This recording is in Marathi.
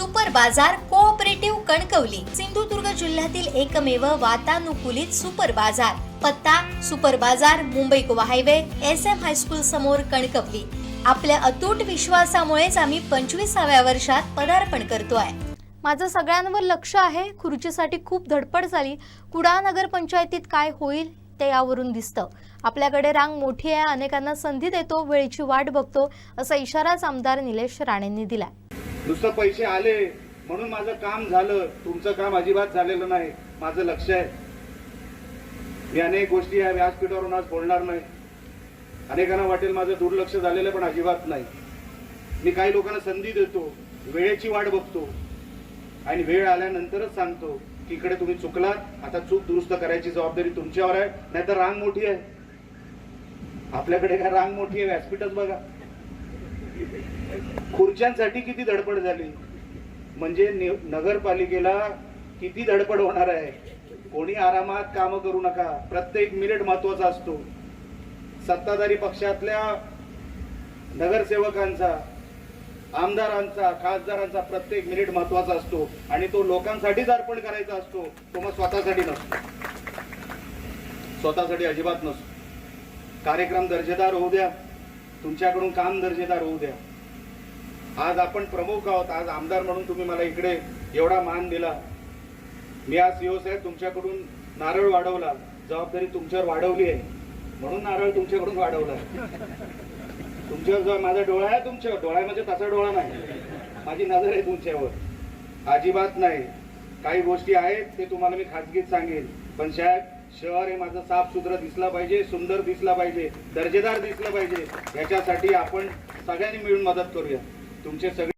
सुपर बाजार कोऑपरेटिव्ह कणकवली सिंधुदुर्ग जिल्ह्यातील एकमेव वातानुकूलित सुपर बाजार। पत्ता सुपर बाजार Mumbai Goa highway SM high school समोर कणकवली। आपल्या अतूट विश्वासामुळेच आम्ही 25व्या वर्षात पदार्पण करतोय। माझं सगळ्यांवर लक्ष आहे। खुर्चीसाठी खूप धडपड झाली। कुडाळ नगर पंचायतीत काय होईल ते यावरून दिसतं। आपल्याकडे रांग मोठी आहे, अनेकांना संधी देतो, वेळेची वाट बघतो, असा इशाराच आमदार निलेश राणेंनी दिला। नुसतं पैसे आले म्हणून माझं काम झालं, तुमचं काम अजिबात झालेलं नाही। माझं लक्ष आहे, मी अनेक गोष्टी या व्यासपीठावरून आज बोलणार नाही। अनेकांना वाटेल माझं दुर्लक्ष झालेलं, पण अजिबात नाही। मी काही लोकांना संधी देतो, वेळेची वाट बघतो आणि वेळ आल्यानंतरच सांगतो की इकडे तुम्ही चुकलात, आता चूक दुरुस्त करायची जबाबदारी तुमच्यावर आहे। नाहीतर रांग मोठी आहे, आपल्याकडे काय रांग मोठी आहे, व्यासपीठच बघा। खुर्च्यांसाठी किती धडपड झाली, म्हणजे नगरपालिकेला किती धडपड होणार आहे। कोणी आरामात काम करू नका, प्रत्येक मिनिट महत्वाचा असतो। सत्ताधारी पक्षातल्या नगरसेवकांचा, आमदारांचा, खासदारांचा प्रत्येक मिनिट महत्वाचा असतो आणि तो लोकांसाठीच अर्पण करायचा असतो, तो मग स्वतःसाठी नसतो, स्वतःसाठी अजिबात नसतो। कार्यक्रम दर्जेदार होऊ द्या, तुमच्याकडून काम दर्जेदार होऊ द्या। आज आपण प्रमुख आहोत, आज आमदार म्हणून तुम्ही मला इकडे एवढा मान दिला। मी आज सीओ साहेब तुमच्याकडून नारळ वाढवला, जबाबदारी तुमच्यावर वाढवली आहे म्हणून नारळ तुमच्याकडून वाढवला। तुमच्यावर माझा डोळा आहे, तुमच्यावर डोळा म्हणजे तसा डोळा नाही, माझी नजर आहे तुमच्यावर, अजिबात नाही। काही गोष्टी आहेत ते तुम्हाला मी खाजगीत सांगेन, पण साहेब शहर हे माझं साफ सुथरं दिसलं पाहिजे, सुंदर दिसलं पाहिजे, दर्जेदार दिसलं पाहिजे। याच्यासाठी आपण सगळ्यांनी मिळून मदत करूया। तुमचे सगळे